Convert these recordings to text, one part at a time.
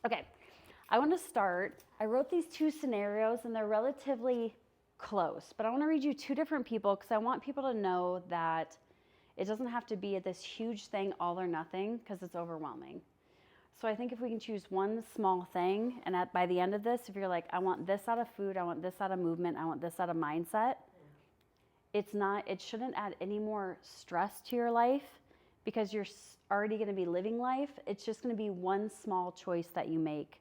Okay, I want to start. I wrote these two scenarios and they're relatively close, but I want to read you two different people because I want people to know that it doesn't have to be this huge thing, all or nothing, because it's overwhelming. So I think if we can choose one small thing, and by the end of this, if you're like, I want this out of food, I want this out of movement, I want this out of mindset, it shouldn't add any more stress to your life because you're already going to be living life. It's just going to be one small choice that you make,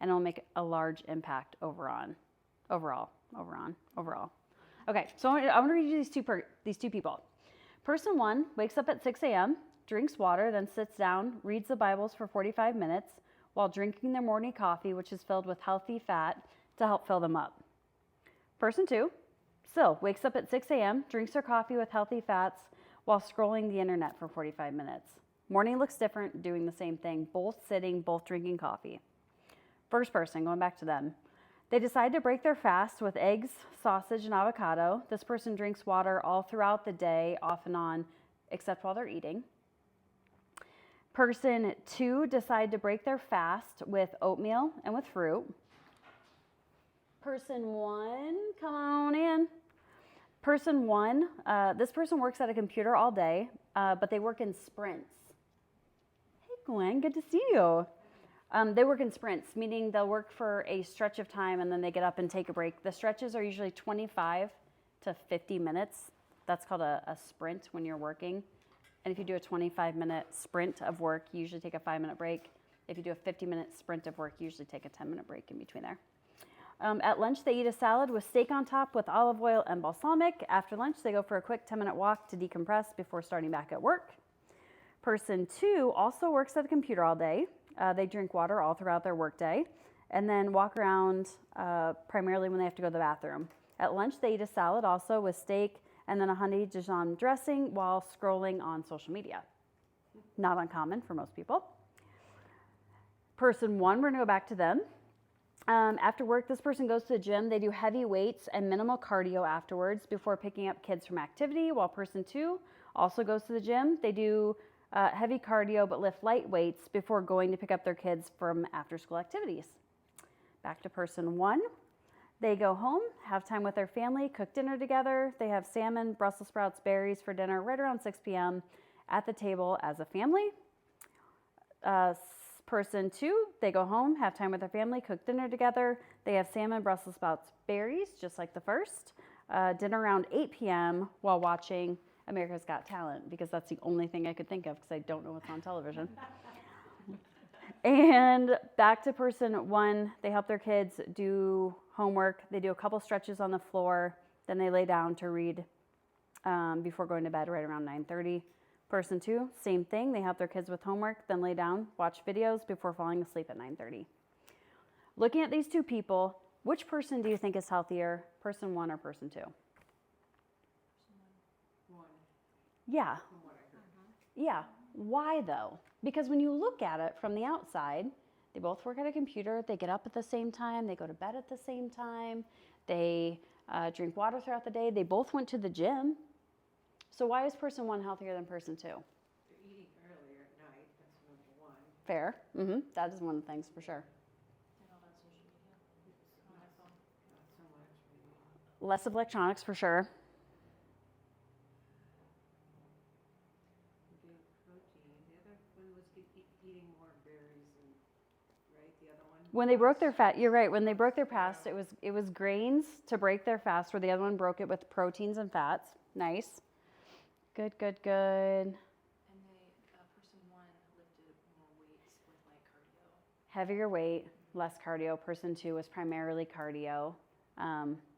and it'll make a large impact overall. Okay, so I want to read you these two people. Person one wakes up at 6 a.m., drinks water, then sits down, reads the Bibles for 45 minutes while drinking their morning coffee, which is filled with healthy fat to help fill them up. Person two still wakes up at 6 a.m., drinks her coffee with healthy fats while scrolling the internet for 45 minutes. Morning looks different, doing the same thing, both sitting, both drinking coffee. First person, going back to them. They decide to break their fast with eggs, sausage, and avocado. This person drinks water all throughout the day, off and on, except while they're eating. Person two decide to break their fast with oatmeal and with fruit. Person one, come on in. Person one, this person works at a computer all day, but they work in sprints. Hey Gwen, good to see you. They work in sprints, meaning they'll work for a stretch of time and then they get up and take a break. The stretches are usually 25 to 50 minutes. That's called a sprint when you're working. And if you do a 25-minute sprint of work, you usually take a 5-minute break. If you do a 50-minute sprint of work, you usually take a 10-minute break in between there. At lunch, they eat a salad with steak on top with olive oil and balsamic. After lunch, they go for a quick 10-minute walk to decompress before starting back at work. Person two also works at a computer all day. They drink water all throughout their workday and then walk around primarily when they have to go to the bathroom. At lunch, they eat a salad also with steak and then a honey Dijon dressing while scrolling on social media. Not uncommon for most people. Person one, we're going to go back to them. After work, this person goes to the gym. They do heavy weights and minimal cardio afterwards before picking up kids from activity, while person two also goes to the gym. They do heavy cardio but lift light weights before going to pick up their kids from after-school activities. Back to person one. They go home, have time with their family, cook dinner together. They have salmon, Brussels sprouts, berries for dinner right around 6 p.m. at the table as a family. Person two, they go home, have time with their family, cook dinner together. They have salmon, Brussels sprouts, berries, just like the first. Dinner around 8 p.m. while watching America's Got Talent, because that's the only thing I could think of because I don't know what's on television. And back to person one, they help their kids do homework. They do a couple stretches on the floor, then they lay down to read before going to bed right around 9:30. Person two, same thing. They help their kids with homework, then lay down, watch videos before falling asleep at 9:30. Looking at these two people, which person do you think is healthier, person one or person two? Yeah. Yeah. Why though? Because when you look at it from the outside, they both work at a computer, they get up at the same time, they go to bed at the same time, they drink water throughout the day, they both went to the gym. So why is person one healthier than person two? They're eating earlier at night, that's number one. Fair. That is one of the things for sure. And all that social media. Not so much, maybe. Less of electronics for sure. When they broke their fast, you're right. When they broke their fast, it was grains to break their fast, where the other one broke it with proteins and fats. Nice. Good. And person one lifted more weights with like cardio. Heavier weight, less cardio. Person two was primarily cardio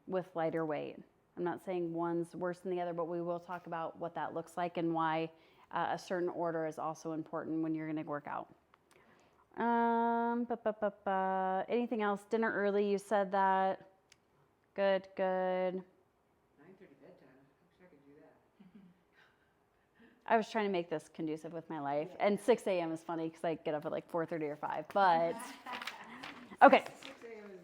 with lighter weight. I'm not saying one's worse than the other, but we will talk about what that looks like and why a certain order is also important when you're going to work out. Anything else? Dinner early, you said that. Good. 9:30 bedtime. I wish I could do that. I was trying to make this conducive with my life. And 6 a.m. is funny because I get up at like 4:30 or 5. But, okay. 6 a.m. is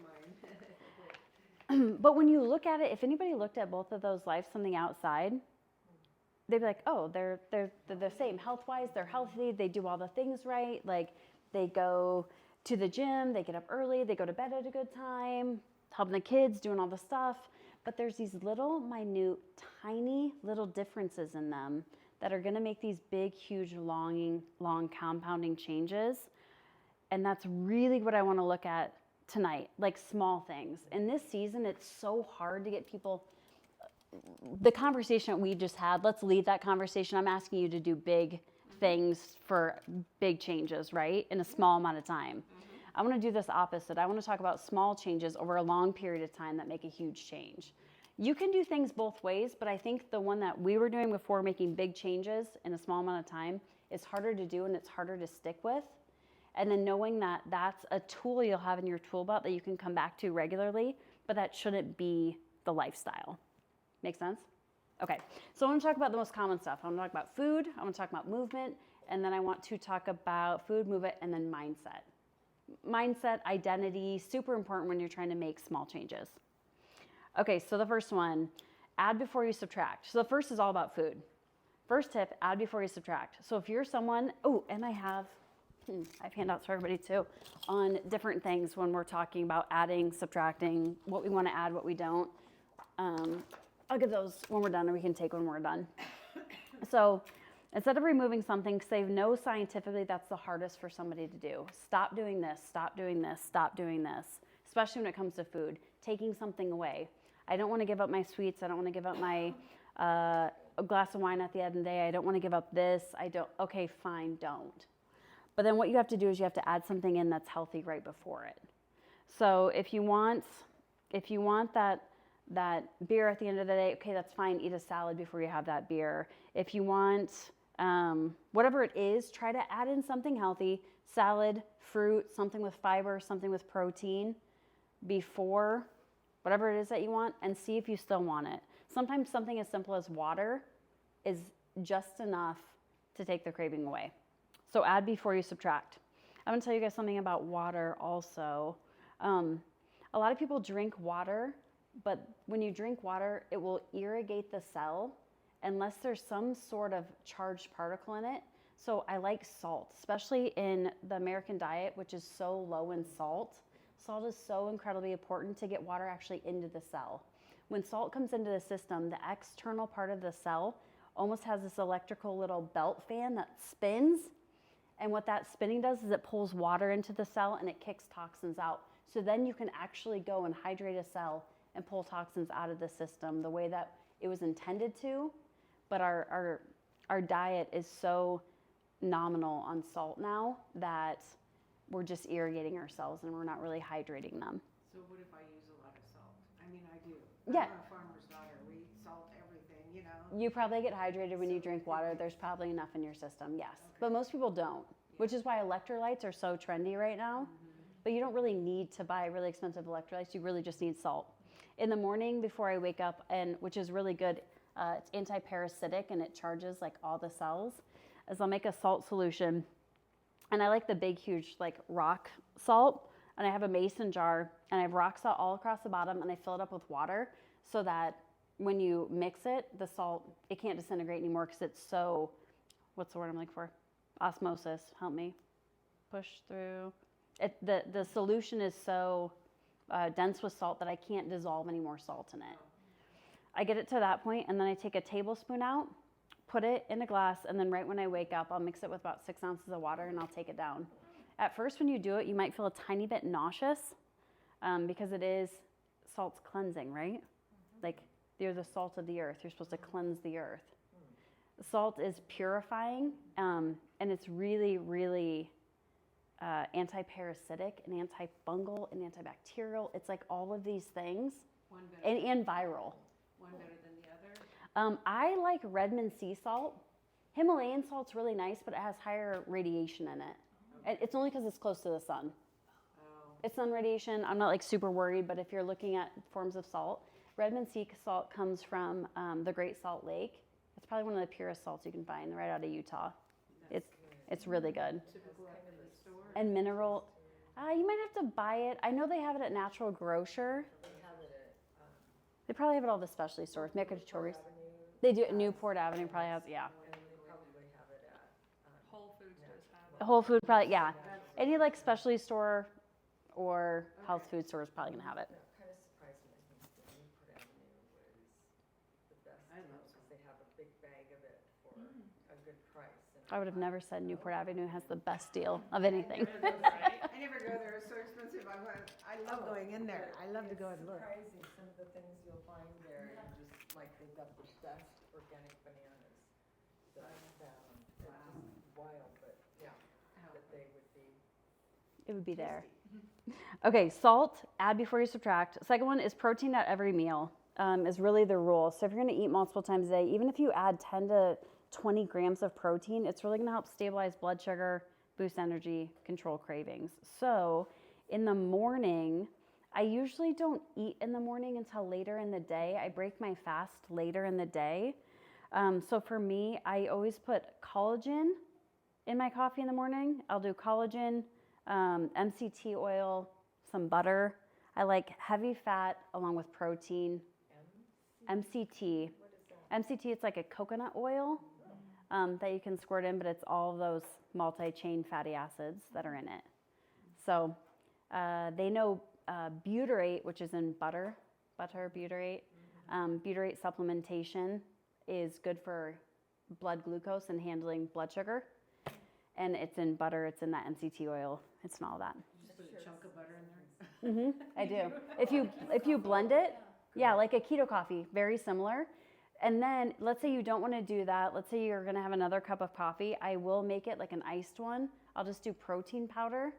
mine. But when you look at it, if anybody looked at both of those lives from the outside, they'd be like, oh, they're the same. Health-wise, they're healthy. They do all the things right. Like, they go to the gym, they get up early, they go to bed at a good time, helping the kids, doing all the stuff. But there's these little, minute, tiny little differences in them that are gonna make these big, huge, long compounding changes. And that's really what I wanna look at tonight, like small things. In this season, it's so hard to get people, the conversation that we just had, let's leave that conversation. I'm asking you to do big things for big changes, right? In a small amount of time. I want to do this opposite. I want to talk about small changes over a long period of time that make a huge change. You can do things both ways, but I think the one that we were doing before, making big changes in a small amount of time, is harder to do and it's harder to stick with. And then knowing that that's a tool you'll have in your tool belt that you can come back to regularly, but that shouldn't be the lifestyle. Make sense? Okay, so I want to talk about the most common stuff. I want to talk about food, I want to talk about movement, and then I want to talk about food, movement, and then mindset. Mindset, identity, super important when you're trying to make small changes. Okay, so the first one, add before you subtract. So the first is all about food. First tip, add before you subtract. So if you're someone, oh, and I have handouts for everybody too, on different things when we're talking about adding, subtracting, what we want to add, what we don't. I'll give those when we're done, and we can take when we're done. So instead of removing something, because they know scientifically that's the hardest for somebody to do. Stop doing this, stop doing this, stop doing this, especially when it comes to food. Taking something away. I don't want to give up my sweets. I don't want to give up my a glass of wine at the end of the day. I don't want to give up this. Okay, fine, don't. But then what you have to do is you have to add something in that's healthy right before it. So if you want that beer at the end of the day, okay, that's fine. Eat a salad before you have that beer. If you want whatever it is, try to add in something healthy, salad, fruit, something with fiber, something with protein before whatever it is that you want, and see if you still want it. Sometimes something as simple as water is just enough to take the craving away. So add before you subtract. I'm gonna tell you guys something about water also. A lot of people drink water, but when you drink water, it will irrigate the cell unless there's some sort of charged particle in it. So I like salt, especially in the American diet, which is so low in salt. Salt is so incredibly important to get water actually into the cell. When salt comes into the system, the external part of the cell almost has this electrical little belt fan that spins. And what that spinning does is it pulls water into the cell and it kicks toxins out. So then you can actually go and hydrate a cell and pull toxins out of the system the way that it was intended to. But our diet is so nominal on salt now that we're just irrigating ourselves and we're not really hydrating them. So what if I use a lot of salt? I mean, I do. Yeah. I'm a farmer's daughter. We eat salt everything, you know? You probably get hydrated when you drink water. There's probably enough in your system, yes. Okay. But most people don't, which is why electrolytes are so trendy right now. But you don't really need to buy really expensive electrolytes. You really just need salt. In the morning before I wake up, and which is really good, it's anti-parasitic and it charges like all the cells, is I'll make a salt solution. And I like the big, huge like rock salt. And I have a mason jar and I have rock salt all across the bottom and I fill it up with water so that when you mix it, the salt, it can't disintegrate anymore because it's so, what's the word I'm looking for? Osmosis, help me. Push through. The solution is so dense with salt that I can't dissolve any more salt in it. I get it to that point and then I take a tablespoon out, put it in a glass, and then right when I wake up, I'll mix it with about 6 ounces of water and I'll take it down. At first when you do it, you might feel a tiny bit nauseous because it is salt's cleansing, right? Like you're the salt of the earth. You're supposed to cleanse the earth. Salt is purifying and it's really, really anti-parasitic and antifungal and antibacterial. It's like all of these things and viral. One better than the other? I like Redmond sea salt. Himalayan salt's really nice, but it has higher radiation in it. And it's only because it's close to the sun. It's sun radiation. I'm not like super worried, but if you're looking at forms of salt, Redmond sea salt comes from the Great Salt Lake. It's probably one of the purest salts you can find right out of Utah. It's really good. Typical at the store? And mineral, you might have to buy it. I know they have it at Natural Grocer. They probably have it at all the specialty stores. Mercatories. They do. Newport Avenue probably has, yeah. Whole Foods does have it. Whole Food probably, yeah. Any like specialty store or health food store is probably gonna have it. That kind of surprised me. I think the Newport Avenue was the best I deal love because they have a big bag of it for a good price. And I would have never said Newport Avenue has the best deal of anything. I never go there, it's so expensive, I love going in there, I love to go and look. It's surprising some of the things you'll find there. And just like they've got the best organic bananas that I've found. They're just wild, but yeah, that they would be. It would be there. Okay, salt, add before you subtract. Second one is protein at every meal is really the rule. So if you're gonna eat multiple times a day, even if you add 10 to 20 grams of protein, it's really gonna help stabilize blood sugar, boost energy, control cravings. So in the morning, I usually don't eat in the morning until later in the day. I break my fast later in the day. So for me, I always put collagen in my coffee in the morning. I'll do collagen, MCT oil, some butter. I like heavy fat along with protein. MCT. What is that? MCT, it's like a coconut oil that you can squirt in, but it's all of those multi-chain fatty acids that are in it. So they know butyrate, which is in butter, butyrate. Butyrate supplementation is good for blood glucose and handling blood sugar. And it's in butter, it's in that MCT oil, it's in all that. Just put a chunk of butter in there. I do. If you blend it, yeah, like a keto coffee, very similar. And then let's say you don't want to do that. Let's say you're going to have another cup of coffee. I will make it like an iced one. I'll just do protein powder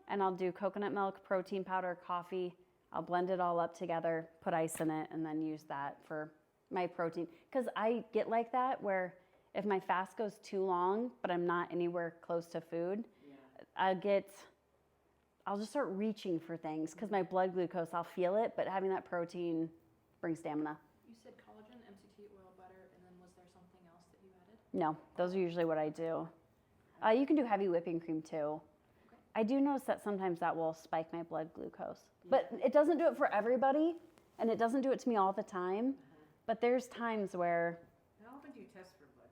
and I'll do coconut milk, protein powder, coffee. I'll blend it all up together, put ice in it, and then use that for my protein. Because I get like that where if my fast goes too long, but I'm not anywhere close to food, I'll just start reaching for things because my blood glucose, I'll feel it, but having that protein brings stamina. You said collagen, MCT oil, butter, and then was there something else that you added? No, those are usually what I do. You can do heavy whipping cream too. I do notice that sometimes that will spike my blood glucose, but it doesn't do it for everybody, and it doesn't do it to me all the time. But there's times where, How often do you test for blood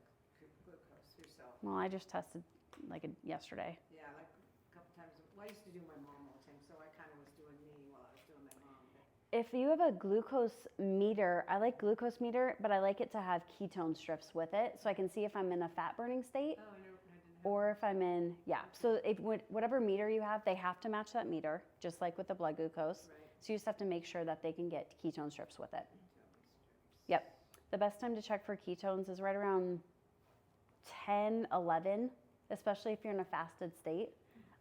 glucose yourself? well, I just tested like yesterday. Yeah, like a couple times, well, I used to do my mom all the time, so I kind of was doing me while I was doing my mom. But If you have a glucose meter, I like glucose meter, but I like it to have ketone strips with it, so I can see if I'm in a fat burning state. I didn't have. Or if I'm in, so if whatever meter you have, they have to match that meter, just like with the blood glucose. Right. So you just have to make sure that they can get ketone strips with it. Yep. The best time to check for ketones is right around 10, 11, especially if you're in a fasted state.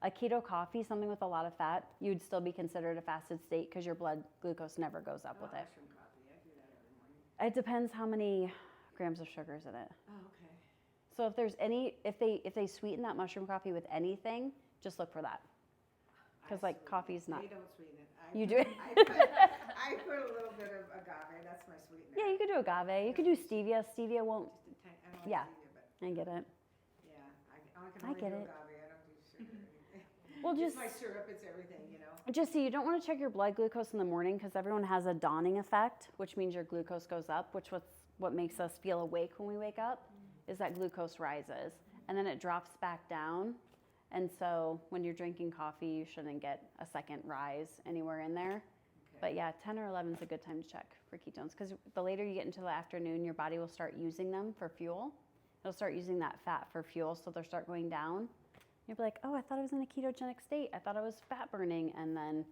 A keto coffee, something with a lot of fat, you'd still be considered a fasted state because your blood glucose never goes up with it. Mushroom coffee, I do that every morning. It depends how many grams of sugar is in it. Oh, okay. So if there's any, if they sweeten that mushroom coffee with anything, just look for that. Because like coffee's not. They don't sweeten it. You do it? I put a little bit of agave, that's my sweetener. Yeah, you could do agave. You could do stevia. Stevia won't. Just a tiny, I don't Yeah. like stevia, but I get it. yeah, I can I only get do it. agave, I don't do sugar or anything. Well, It's just my syrup, it's everything, you know? just so you don't want to check your blood glucose in the morning because everyone has a dawning effect, which means your glucose goes up, which what makes us feel awake when we wake up is that glucose rises and then it drops back down. And so when you're drinking coffee, you shouldn't get a second rise anywhere in there. Okay. But yeah, 10 or 11 is a good time to check for ketones because the later you get into the afternoon, your body will start using them for fuel. It'll start using that fat for fuel, so they'll start going down. You'll be like, oh, I thought I was in a ketogenic state. I thought I was fat burning. And then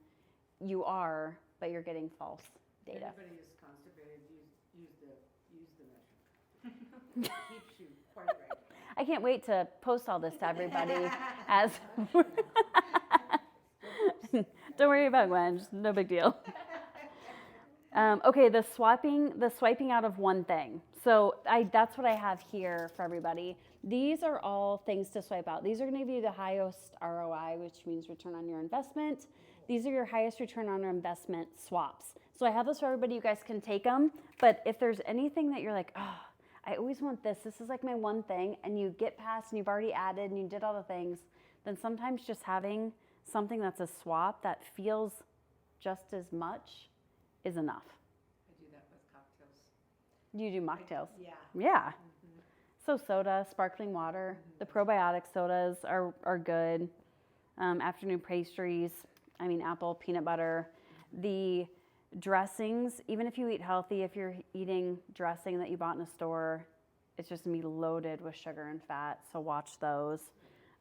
you are, but you're getting false data. Everybody is constipated, use the mushroom. Keeps you quite right. I can't wait to post all this to everybody as don't worry about Gwen, just no big deal. Okay, the swiping out of one thing. So that's what I have here for everybody. These are all things to swipe out. These are going to give you the highest ROI, which means return on your investment. These are your highest return on your investment swaps. So I have this for everybody. You guys can take them. But if there's anything that you're like, oh, I always want this. This is like my one thing. And you get past and you've already added and you did all the things. Then sometimes just having something that's a swap that feels just as much is enough. I do that with cocktails. You do mocktails. Yeah. Yeah. So soda, sparkling water, the probiotic sodas are good. Afternoon pastries, apple, peanut butter. The dressings, even if you eat healthy, if you're eating dressing that you bought in a store, it's just gonna be loaded with sugar and fat, so watch those.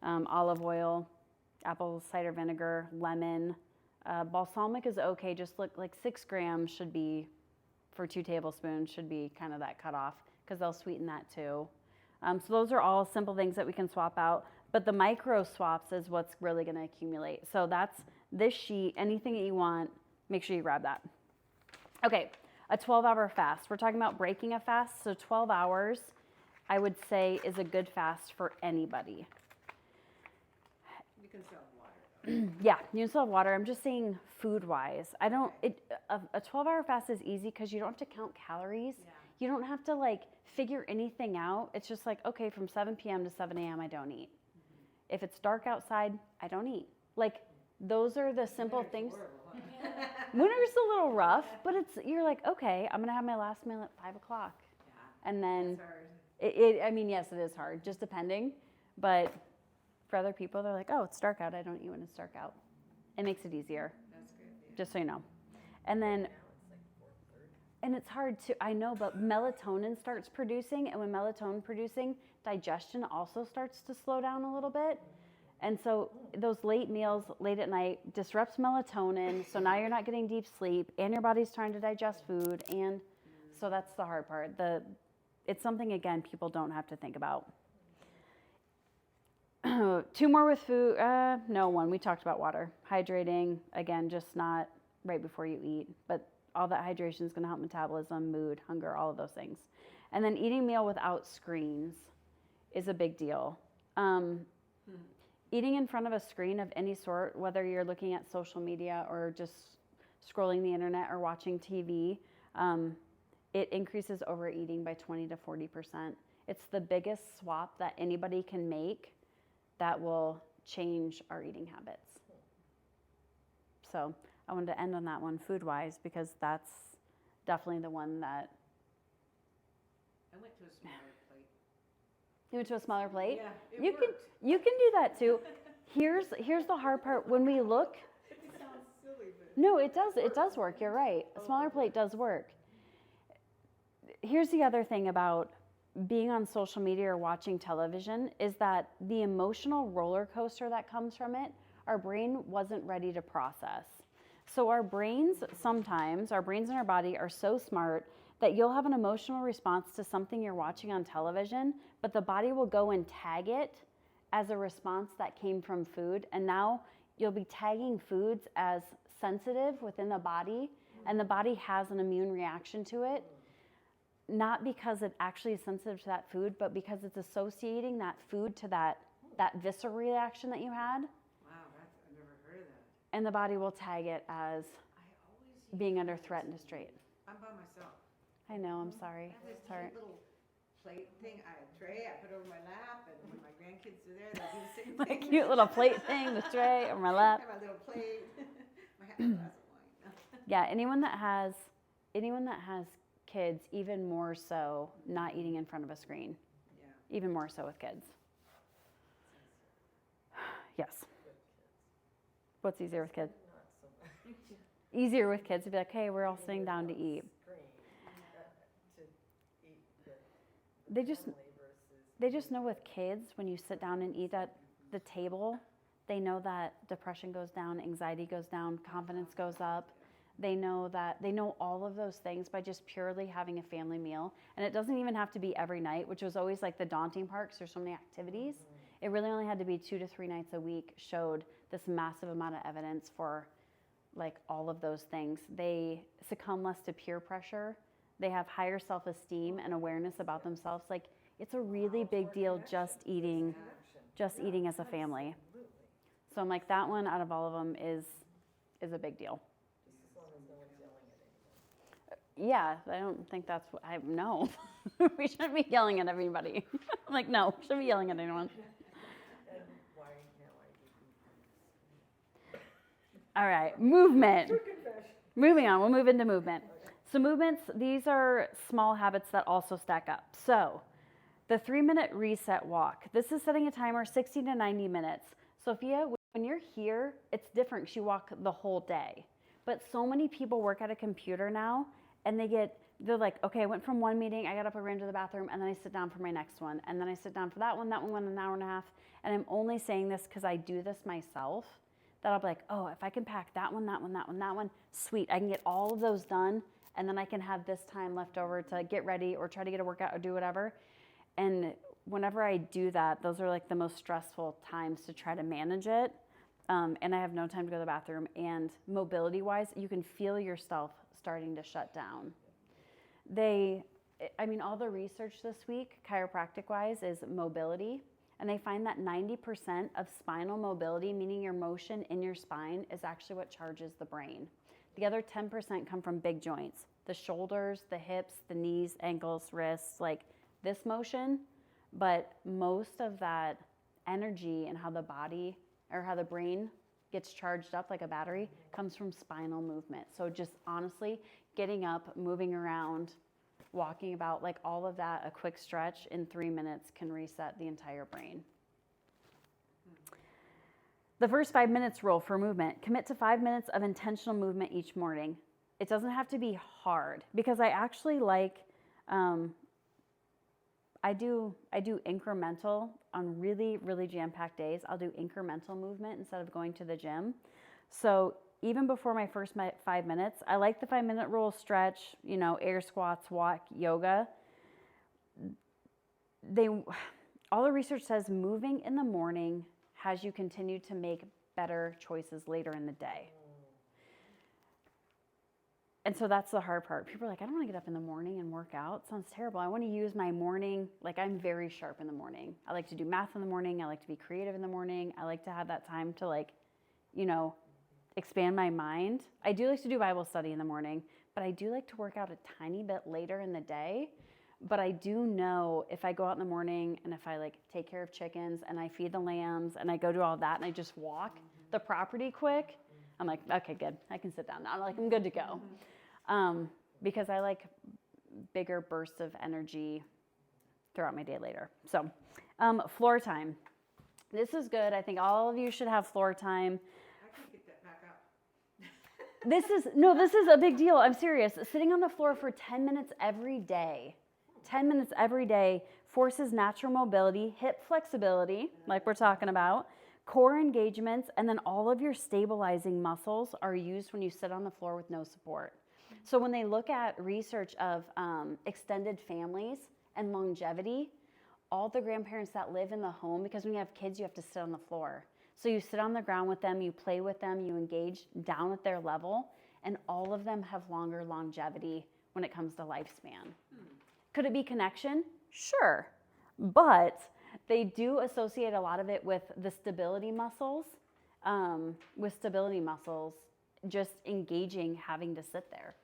Olive oil, apple cider vinegar, lemon. Balsamic is okay, just look like 6 grams should be, for 2 tablespoons, should be kind of that cutoff, because they'll sweeten that too. So those are all simple things that we can swap out, but the micro swaps is what's really gonna accumulate. So that's this sheet, anything that you want, make sure you grab that. Okay, a 12-hour fast. We're talking about breaking a fast, so 12 hours, I would say, is a good fast for anybody. You can still have water. Yeah, you can still have water. I'm just saying food-wise. A 12-hour fast is easy because you don't have to count calories. Yeah. You don't have to like figure anything out. It's just like, okay, from 7 p.m. to 7 a.m. I don't eat. If it's dark outside, I don't eat. Like, those are the simple things. Winter's a little rough, but you're like, okay, I'm gonna have my last meal at 5 o'clock. Yeah, And then that's hard. yes, it is hard, just depending. But for other people, they're like, oh, it's dark out. I don't eat when it's dark out. It makes it easier, That's good, yeah. just so you know. And then, and it's hard to, I know, but melatonin starts producing. And when melatonin producing, digestion also starts to slow down a little bit. And so those late meals, late at night, disrupts melatonin. So now you're not getting deep sleep and your body's trying to digest food. And so that's the hard part. It's something, again, people don't have to think about. 2 more with food. No, 1. We talked about water. Hydrating, again, just not right before you eat. But all that hydration is going to help metabolism, mood, hunger, all of those things. And then eating meal without screens is a big deal. Eating in front of a screen of any sort, whether you're looking at social media or just scrolling the internet or watching TV, it increases overeating by 20 to 40%. It's the biggest swap that anybody can make that will change our eating habits. So I wanted to end on that one food-wise because that's definitely the one that... I went to a smaller plate. You went to a smaller plate? Yeah, it You worked. can do that too. Here's the hard part. When we look, It sounds silly, but. no, it does work. You're right. A smaller plate does work. Here's the other thing about being on social media or watching television is that the emotional roller coaster that comes from it, our brain wasn't ready to process. So our brains and our body are so smart that you'll have an emotional response to something you're watching on television, but the body will go and tag it as a response that came from food. And now you'll be tagging foods as sensitive within the body, and the body has an immune reaction to it, not because it actually is sensitive to that food, but because it's associating that food to that visceral reaction that you had, Wow, I've never heard of that. and the body will tag it as I always being under threat and distraught. I'm by myself. I know, I'm sorry. I have this Sorry. cute little plate thing, a tray I put over my lap, and when my grandkids are there, they do the same My thing. cute little plate thing, the tray on my I lap. have my little plate, my glass of wine. Yeah, anyone that has kids, even more so not eating in front of a screen, Yeah. even more so with kids. Yes. What's easier with kids? Not so much. Easier with kids to be like, hey, we're all sitting down to eat. Screen, to eat with They just family versus. They just know with kids, when you sit down and eat at the table, they know that depression goes down, anxiety goes down, confidence goes up. They know all of those things by just purely having a family meal. And it doesn't even have to be every night, which was always like the daunting part because there's so many activities. It really only had to be 2 to 3 nights a week showed this massive amount of evidence for like all of those things. They succumb less to peer pressure. They have higher self-esteem and awareness about themselves. Like, it's a really big deal just eating as a family. Absolutely. So I'm like, that one out of all of them is a big deal. Just as long as no one's yelling at anyone. Yeah, I don't think that's what no. We shouldn't be yelling at everybody. I'm like, no, we shouldn't be yelling at anyone. And why now I do. All right, movement. Confession. Moving on, we'll move into movement. So movements, these are small habits that also stack up. So the 3-minute reset walk. This is setting a timer 60 to 90 minutes. Sophia, when when you're here, it's different 'cause you walk the whole day. But so many people work at a computer now, and they're like, okay, I went from one meeting, I got up, I ran to the bathroom, and then I sit down for my next one, and then I sit down for that one went an hour and a half. And I'm only saying this because I do this myself, that I'll be like, oh, if I can pack that one, sweet, I can get all of those done, and then I can have this time left over to get ready or try to get a workout or do whatever. And whenever I do that, those are like the most stressful times to try to manage it. And I have no time to go to the bathroom. And mobility-wise, you can feel yourself starting to shut down. All the research this week, chiropractic-wise, is mobility. And they find that 90% of spinal mobility, meaning your motion in your spine, is actually what charges the brain. The other 10% come from big joints, the shoulders, the hips, the knees, ankles, wrists, like this motion. But most of that energy and how the body or how the brain gets charged up like a battery comes from spinal movement. So just honestly, getting up, moving around, walking about, like all of that, a quick stretch in 3 minutes can reset the entire brain. The first 5 minutes rule for movement: commit to 5 minutes of intentional movement each morning. It doesn't have to be hard, because I actually like, I do incremental on really, really jam-packed days. I'll do incremental movement instead of going to the gym. So even before my first 5 minutes, I like the 5-minute rule: stretch, air squats, walk, yoga. All the research says moving in the morning has you continue to make better choices later in the day. And so that's the hard part. People are like, I don't want to get up in the morning and work out. Sounds terrible. I want to use my morning. Like, I'm very sharp in the morning. I like to do math in the morning. I like to be creative in the morning. I like to have that time to expand my mind. I do like to do Bible study in the morning, but I do like to work out a tiny bit later in the day. But I do know if I go out in the morning and if I take care of chickens and I feed the lambs and I go do all that and I just walk the property quick, I'm like, okay, good. I can sit down now. I'm good to go. Because I like bigger bursts of energy throughout my day later. So floor time. This is good. I think all of you should have floor time. I can get that back up. This is a big deal. I'm serious. Sitting on the floor for 10 minutes every day, 10 minutes every day forces natural mobility, hip flexibility, like we're talking about, core engagements, and then all of your stabilizing muscles are used when you sit on the floor with no support. So when they look at research of extended families and longevity, all the grandparents that live in the home, because when you have kids, you have to sit on the floor. So you sit on the ground with them, you play with them, you engage down at their level, and all of them have longer longevity when it comes to lifespan. Could it be connection? Sure. But they do associate a lot of it with the stability muscles, just engaging having to sit there.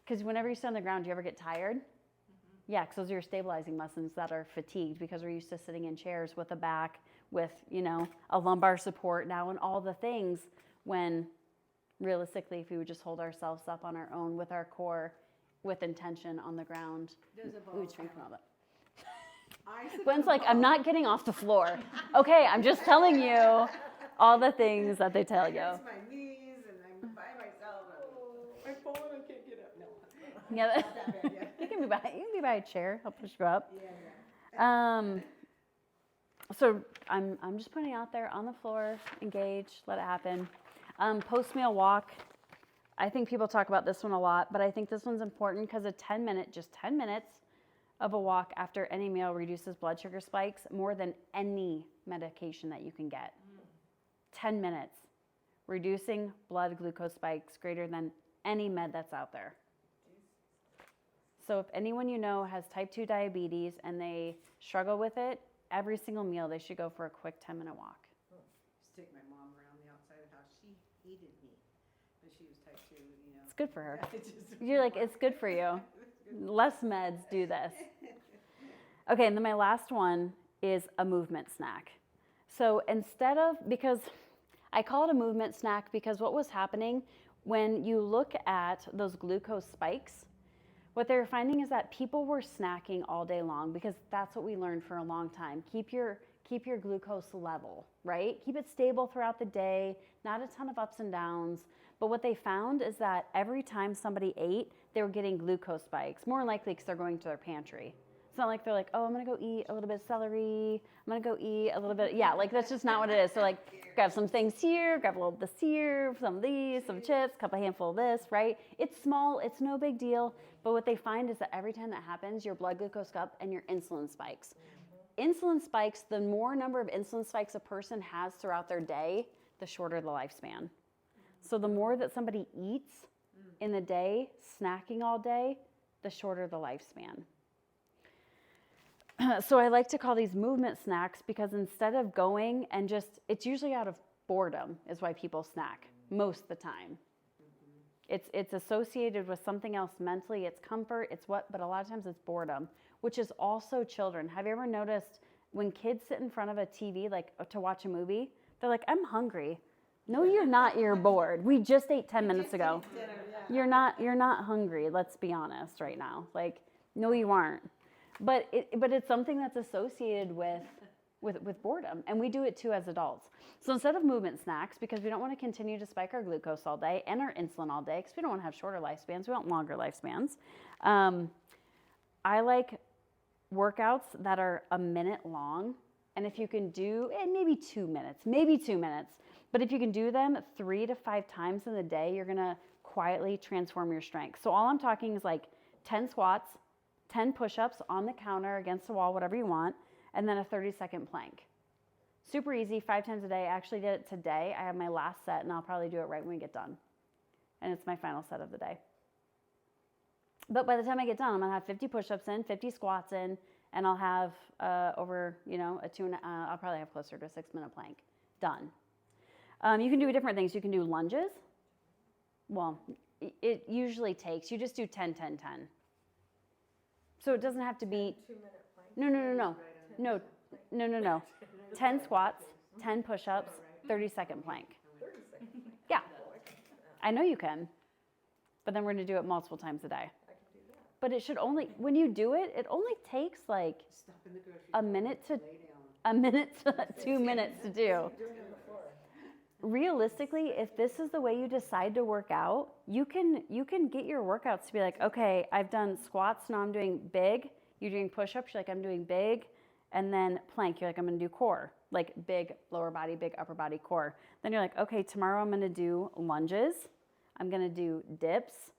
Because whenever you sit on the ground, do you ever get tired? Yeah, because those are your stabilizing muscles that are fatigued because we're used to sitting in chairs with a back, with, a lumbar support now and all the things, when realistically, if we would just hold ourselves up on our own with our core, with intention on the ground, we would shrink from all that. Gwen's like, I'm not getting off the floor. Okay, I'm just telling you all the things that they tell you. It's my knees and I'm by myself. I fall and I can't get up. No. Yeah, Not that bad, yeah. you can be by a chair. I'll push you up. Yeah. So I'm just putting it out there on the floor, engage, let it happen. Post-meal walk. I think people talk about this one a lot, but I think this one's important because just 10 minutes of a walk after any meal reduces blood sugar spikes more than any medication that you can get. 10 minutes, reducing blood glucose spikes greater than any med that's out there. So if anyone you know has type 2 diabetes and they struggle with it, every single meal they should go for a quick 10-minute walk. I used to take my mom around the outside of the house. She hated me, but she was type 2, It's good for her. Yeah, You're like, it's good for you. Less meds do this. Okay, and then my last one is a movement snack. So because I call it a movement snack because what was happening when you look at those glucose spikes, what they were finding is that people were snacking all day long because that's what we learned for a long time. Keep keep your glucose level, right? Keep it stable throughout the day, not a ton of ups and downs. But what they found is that every time somebody ate, they were getting glucose spikes, more likely because they're going to their pantry. It's not like they're like, oh, I'm gonna go eat a little bit of celery. I'm gonna go eat a little bit. Yeah, like that's just not what it is. So like, grab some things here, grab a little of this here, some of these, some chips, a handful of this, right? It's small, it's no big deal. But what they find is that every time that happens, your blood glucose goes up and your insulin spikes. Insulin spikes, the more number of insulin spikes a person has throughout their day, the shorter the lifespan. So the more that somebody eats in the day, snacking all day, the shorter the lifespan. So I like to call these movement snacks because instead of going and just, it's usually out of boredom is why people snack most of the time. It's associated with something else mentally, it's comfort, but a lot of times it's boredom, which is also children. Have you ever noticed when kids sit in front of a TV, like to watch a movie, they're like, I'm hungry. No, you're not, you're bored. We just ate 10 minutes ago. You're not hungry, let's be honest right now. Like, no, you aren't. But it's something that's associated with boredom, and we do it too as adults. So instead of movement snacks, because we don't want to continue to spike our glucose all day and our insulin all day, because we don't want to have shorter lifespans, we want longer lifespans. I like workouts that are a minute long, and if you can do, maybe 2 minutes, but if you can do them 3 to 5 times in the day, you're gonna quietly transform your strength. So all I'm talking is like 10 squats, 10 push-ups on the counter, against the wall, whatever you want, and then a 30-second plank. Super easy, 5 times a day. I actually did it today. I have my last set, and I'll probably do it right when we get done. And it's my final set of the day. But by the time I get done, I'm gonna have 50 push-ups in, 50 squats in, and I'll have over, I'll probably have closer to a 6-minute plank. Done. You can do different things. You can do lunges. Well, it usually takes, you just do 10, 10, 10. So it doesn't have to be 2-minute plank. No. 10 squats, 10 push-ups, 30-second plank. 30 seconds. Yeah, I know you can. But then we're going to do it multiple times a day. I can do that. But it should only, when you do it, it only takes like Stop in the grocery a store, minute to lay down. 2 minutes to do. Do it on the floor. Realistically, if this is the way you decide to work out, you can get your workouts to be like, okay, I've done squats, now I'm doing big. You're doing push-ups, you're like, I'm doing big. And then plank, you're like, I'm gonna do core. Like big lower body, big upper body, core. Then you're like, okay, tomorrow I'm gonna do lunges. I'm gonna do dips.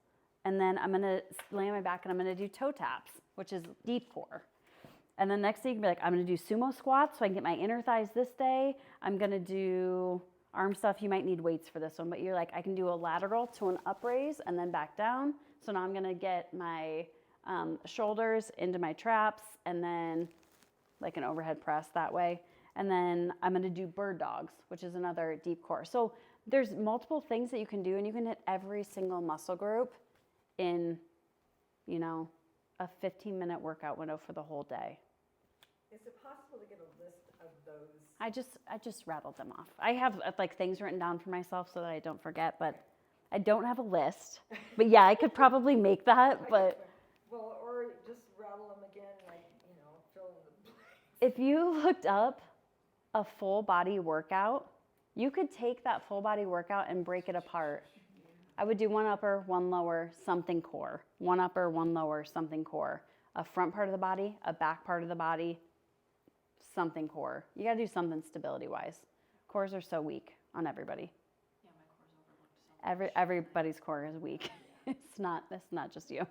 And then I'm gonna lay on my back and I'm gonna do toe taps, which is deep core. And then next day you can be like, I'm gonna do sumo squats so I can get my inner thighs this day. I'm gonna do arm stuff. You might need weights for this one, but you're like, I can do a lateral to an up raise and then back down. So now I'm gonna get my shoulders into my traps and then like an overhead press that way. And then I'm gonna do bird dogs, which is another deep core. So there's multiple things that you can do, and you can hit every single muscle group in, a 15-minute workout window for the whole day. Is it possible to get a list of those? I just rattled them off. I have like things written down for myself so that I don't forget, but I don't have a list. But yeah, I could probably make that, but. Well, or just rattle them again, like, fill in the blanks. If you looked up a full body workout, you could take that full body workout and break it apart. I would do one upper, one lower, something core. One upper, one lower, something core. A front part of the body, a back part of the body, something core. You gotta do something stability-wise. Cores are so weak on everybody. Yeah, my core's overlooked so much. Everybody's core is weak. It's not just you.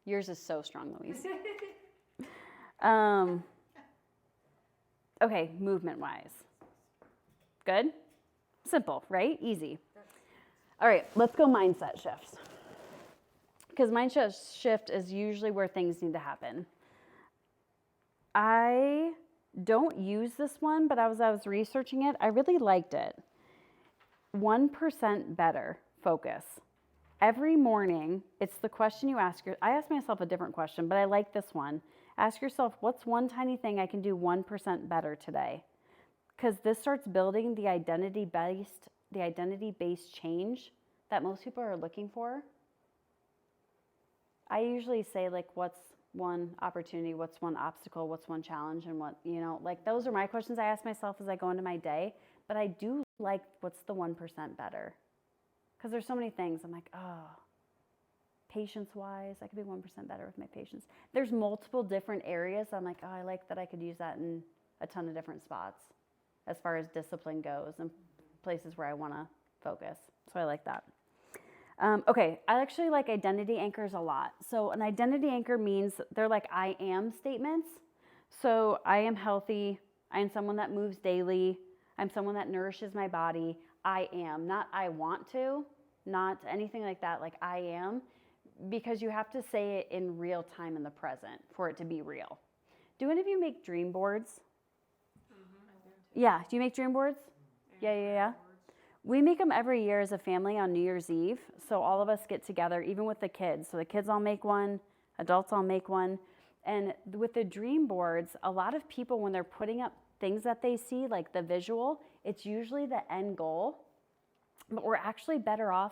Yours is so strong, Louise. Okay, movement-wise. Good? Simple, right? Easy. All right, let's go mindset shifts. Because mindset shift is usually where things need to happen. I don't use this one, but as I was researching it, I really liked it. 1% better focus. Every morning, it's the question you ask I ask myself a different question, but I like this one. Ask yourself, what's one tiny thing I can do 1% better today? Because this starts building the identity-based change that most people are looking for. I usually say, like, what's one opportunity, what's one obstacle, what's one challenge, and what, like those are my questions I ask myself as I go into my day. But I do like, what's the 1% better? Because there's so many things. I'm like, oh, patience-wise, I could be 1% better with my patience. There's multiple different areas. I'm like, oh, I like that I could use that in a ton of different spots as far as discipline goes and places where I want to focus. So I like that. Okay, I actually like identity anchors a lot. So an identity anchor means they're like I am statements. So I am healthy. I am someone that moves daily. I'm someone that nourishes my body. I am, not I want to, not anything like that, like I am, because you have to say it in real time in the present for it to be real. Do any of you make dream boards? Yeah, do you make dream boards? Yeah. We make them every year as a family on New Year's Eve. So all of us get together, even with the kids. So the kids all make one, adults all make one. And with the dream boards, a lot of people, when they're putting up things that they see, like the visual, it's usually the end goal. But we're actually better off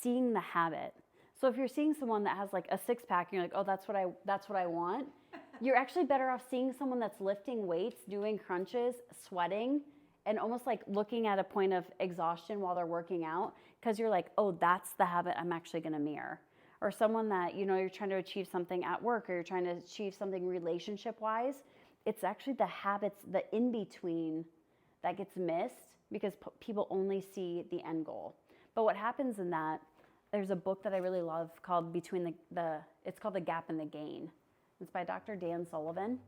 seeing the habit. So if you're seeing someone that has like a six-pack, and you're like, oh, that's what I want. You're actually better off seeing someone that's lifting weights, doing crunches, sweating, and almost like looking at a point of exhaustion while they're working out, because you're like, oh, that's the habit I'm actually going to mirror. Or someone that, you're trying to achieve something at work, or you're trying to achieve something relationship-wise. It's actually the habits, the in-between that gets missed because people only see the end goal. But what happens in that, there's a book that I really love called it's called The Gap and the Gain. It's by Dr. Dan Sullivan.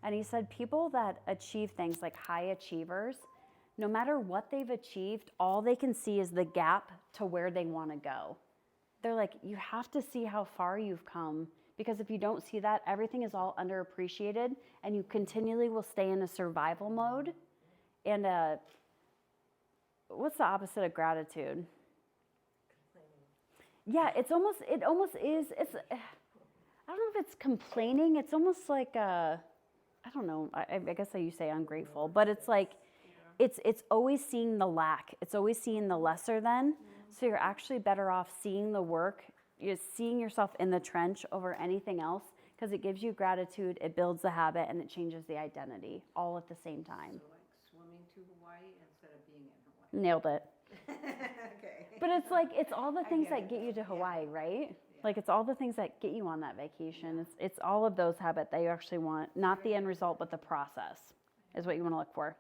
And he said people that achieve things like high achievers, no matter what they've achieved, all they can see is the gap to where they want to go. They're like, you have to see how far you've come, because if you don't see that, everything is all underappreciated, and you continually will stay in a survival mode. And what's the opposite of gratitude? Yeah, it almost is. I don't know if it's complaining. It's almost like I don't know. I guess you say ungrateful, but it's like it's always seeing the lack. It's always seeing the lesser than. So you're actually better off seeing the work. You're seeing yourself in the trench over anything else, because it gives you gratitude, it builds the habit, and it changes the identity all at the same time. So like swimming to Hawaii instead of being in Hawaii. Nailed it. Okay. But it's like, it's all the things that get you to Hawaii, right? Like, it's all the things that get you on that vacation. It's all of those habits that you actually want, not the end result, but the process is what you want to look for.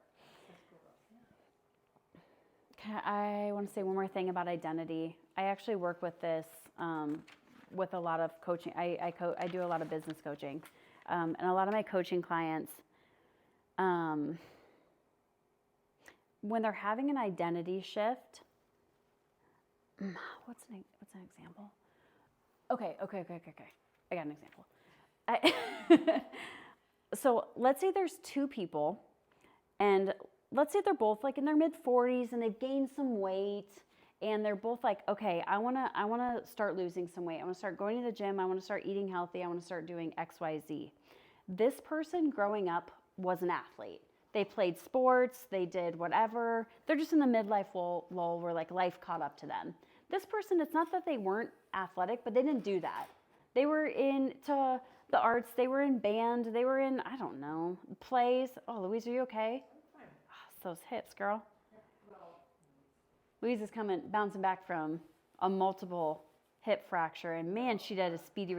Okay, I want to say one more thing about identity. I actually work with this with a lot of coaching. I do a lot of business coaching. And a lot of my coaching clients, when they're having an identity shift, what's an example? Okay. I got an example. So let's say there's two people, and let's say they're both like in their mid-40s and they've gained some weight, and they're both like, okay, I wanna start losing some weight. I wanna start going to the gym. I wanna start eating healthy. I wanna start doing X, Y, Z. This person growing up was an athlete. They played sports. They did whatever. They're just in the midlife lull where like life caught up to them. This person, it's not that they weren't athletic, but they didn't do that. They were into the arts. They were in band. They were in, I don't know, plays. Oh, Louise, are you okay? Oh, those hips, girl. Louise is bouncing back from a multiple hip fracture, and man, she did a speedy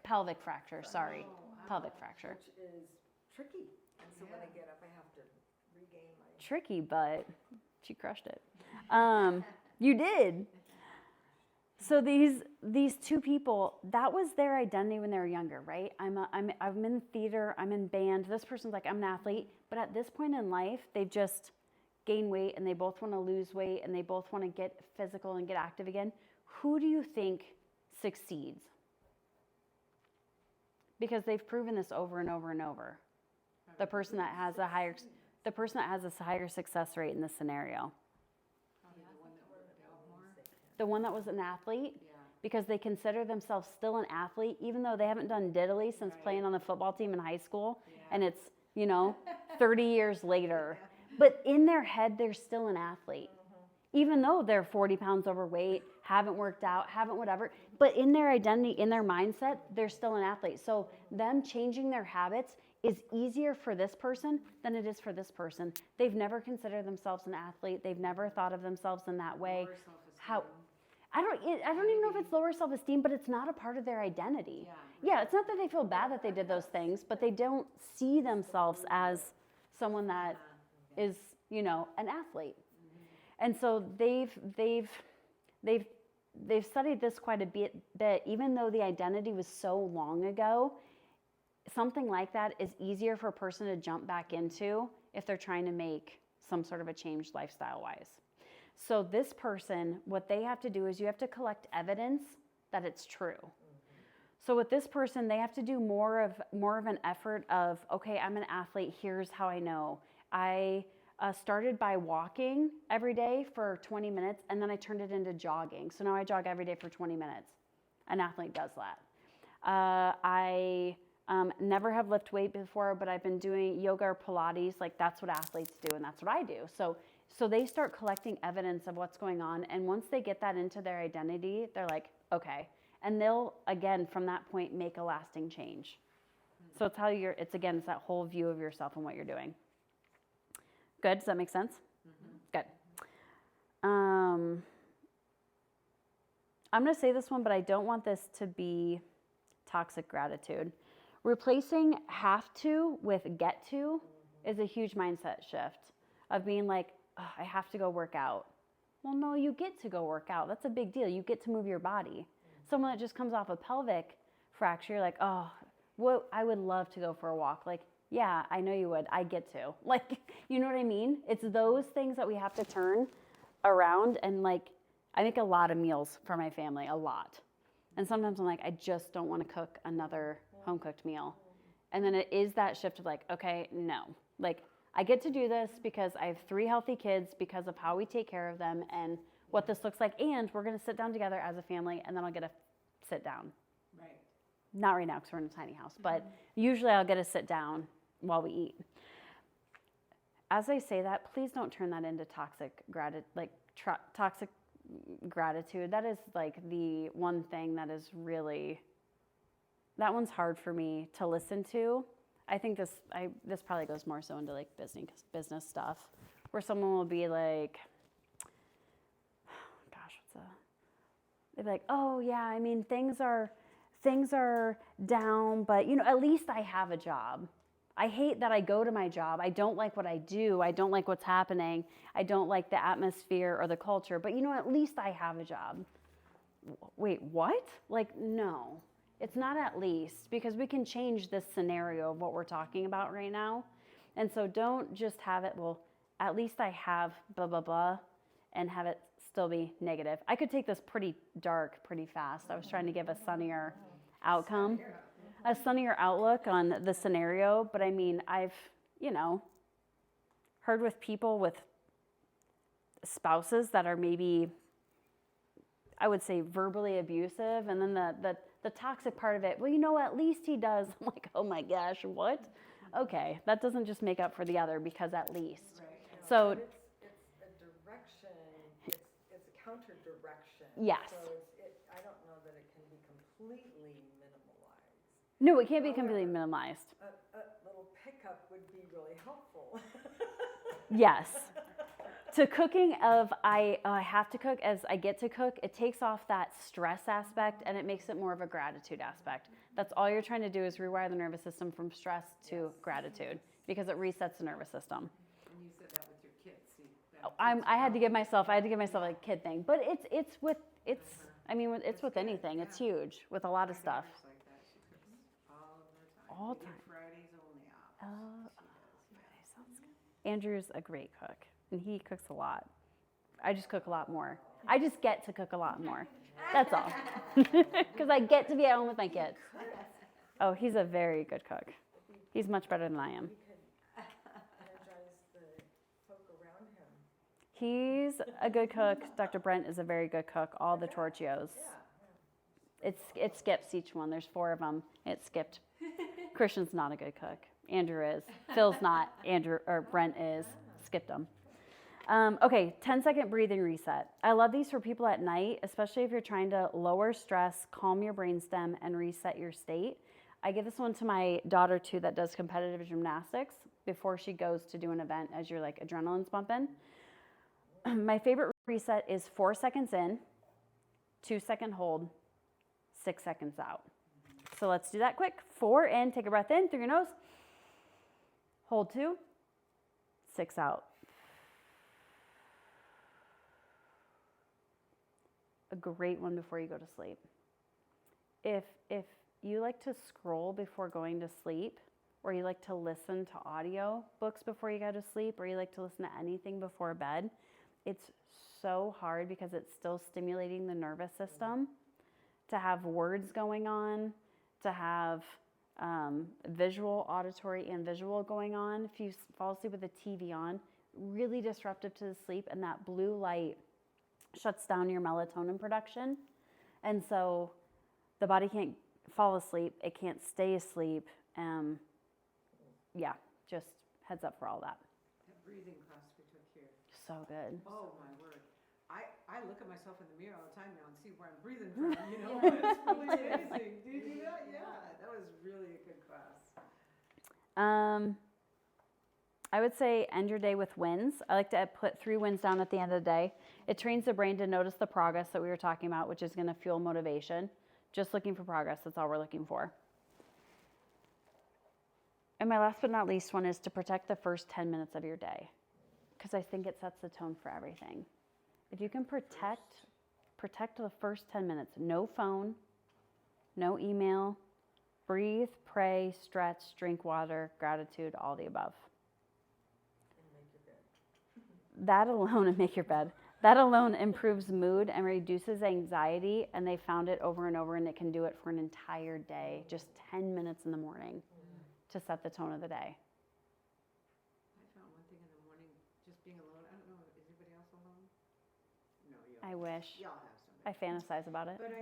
pelvic fracture. Sorry, pelvic fracture. Which is tricky. And so when I get up, I have to regain my... Tricky, but she crushed it. You did. So these two people, that was their identity when they were younger, right? I'm in theater, I'm in band. This person's like, I'm an athlete. But at this point in life, they've just gained weight, and they both want to lose weight, and they both want to get physical and get active again. Who do you think succeeds? Because they've proven this over and over and over. The person that has a higher success rate in this scenario. The one that was an athlete, because they consider themselves still an athlete, even though they haven't done diddly since playing on the football team in high school, and it's, 30 years later. But in their head, they're still an athlete. even though they're 40 pounds overweight, haven't worked out, haven't whatever, but in their identity, in their mindset, they're still an athlete. So them changing their habits is easier for this person than it is for this person. They've never considered themselves an athlete. They've never thought of themselves in that way. Lower self-esteem. How? I don't even know if it's lower self-esteem, but it's not a part of their identity. Yeah, it's not that they feel bad that they did those things, but they don't see themselves as someone that is, you know, an athlete. And so they've studied this quite a bit, even though the identity was so long ago. Something like that is easier for a person to jump back into if they're trying to make some sort of a change lifestyle-wise. So this person, what they have to do is you have to collect evidence that it's true. So with this person, they have to do more of an effort of, okay, I'm an athlete, here's how I know. I started by walking every day for 20 minutes, and then I turned it into jogging. So now I jog every day for 20 minutes. An athlete does that. I never have lifted weight before, but I've been doing yoga or Pilates. Like, that's what athletes do, and that's what I do. So they start collecting evidence of what's going on, and once they get that into their identity, they're like, okay. And they'll, again, from that point, make a lasting change. So it's it's that whole view of yourself and what you're doing. Good, does that make sense? Good. I'm gonna say this one, but I don't want this to be toxic gratitude. Replacing have to with get to is a huge mindset shift of being like, oh, I have to go work out. Well, no, you get to go work out. That's a big deal. You get to move your body. Someone that just comes off a pelvic fracture, you're like, oh, well, I would love to go for a walk. Like, yeah, I know you would. I get to. Like, you know what I mean? It's those things that we have to turn around. And like, I make a lot of meals for my family, a lot. And sometimes I'm like, I just don't want to cook another home cooked meal. And then it is that shift of like, okay, no. Like, I get to do this because I have 3 healthy kids because of how we take care of them and what this looks like. And we're going to sit down together as a family, and then I'll get to sit down. Right. Not right now because we're in a tiny house, but usually I'll get to sit down while we eat. As I say that, please don't turn that into toxic gratitude. That is like the one thing that is really, that one's hard for me to listen to. I think this probably goes more so into like business stuff, where someone will be like, they'd be like, oh yeah, I mean, things are down, but you know, at least I have a job. I hate that I go to my job. I don't like what I do. I don't like what's happening. I don't like the atmosphere or the culture, but you know, at least I have a job. Wait, what? Like, no, it's not at least, because we can change this scenario of what we're talking about right now. And so don't just have it, well, at least I have blah, blah, blah, and have it still be negative. I could take this pretty dark pretty fast. I was trying to give a sunnier outcome, a sunnier outlook on the scenario. But I mean, I've, heard with people with spouses that are maybe, I would say, verbally abusive. And then the toxic part of it, well, at least he does. I'm like, oh my gosh, what? Okay, that doesn't just make up for the other, because at least. Right. So It's a direction, it's a counter direction. Yes. So I don't know that it can be completely minimalized. No, it can't be completely minimized. A little pickup would be really helpful. Yes. To cooking of I have to cook as I get to cook, it takes off that stress aspect and it makes it more of a gratitude aspect. That's all you're trying to do is rewire the nervous system from stress to gratitude, because it resets the nervous system. And you said that with your kids. See, I had to give myself a kid thing, but it's with anything. It's huge with a lot of stuff. Like that. She cooks all of her time. All Maybe time. Fridays only off. Sounds good. Andrew's a great cook, and he cooks a lot. I just cook a lot more. I just get to cook a lot more. That's all. Because I get to be at home with my kids. Oh, he's a very good cook. He's much better than I am. You could energize the folk around him. He's a good cook. Dr. Brent is a very good cook. All the tortillos. It skips each one. There's 4 of them. It skipped. Christian's not a good cook. Andrew is. Phil's not. Brent is. Skipped them. Okay, 10-second breathing reset. I love these for people at night, especially if you're trying to lower stress, calm your brainstem, and reset your state. I give this one to my daughter too that does competitive gymnastics before she goes to do an event as your like adrenaline's pumping. My favorite reset is 4 seconds in, 2-second hold, 6 seconds out. So let's do that quick. 4 in, take a breath in through your nose. Hold 2, 6 out. A great one before you go to sleep. If you like to scroll before going to sleep, or you like to listen to audio books before you go to sleep, or you like to listen to anything before bed, it's so hard because it's still stimulating the nervous system to have words going on, to have visual, auditory, and visual going on. If you fall asleep with the TV on, really disruptive to the sleep, and that blue light shuts down your melatonin production. And so the body can't fall asleep, it can't stay asleep. Yeah, just heads up for all that. That breathing class we took here. So good. Oh my word. I look at myself in the mirror all the time now and see where I'm breathing from, you know, it's really amazing. Do you do that? Yeah, that was really a good class. I would say end your day with wins. I like to put 3 wins down at the end of the day. It trains the brain to notice the progress that we were talking about, which is going to fuel motivation. Just looking for progress, that's all we're looking for. And my last but not least one is to protect the first 10 minutes of your day, because I think it sets the tone for everything. If you can protect the first 10 minutes, no phone, no email, breathe, pray, stretch, drink water, gratitude, all the above. That alone, and make your bed. That alone improves mood and reduces anxiety, and they found it over and over, and it can do it for an entire day, just 10 minutes in the morning to set the tone of the day. I found one thing in the morning, just being alone. I don't know, is anybody else alone? No, you I wish. y'all have somebody. I fantasize about it. But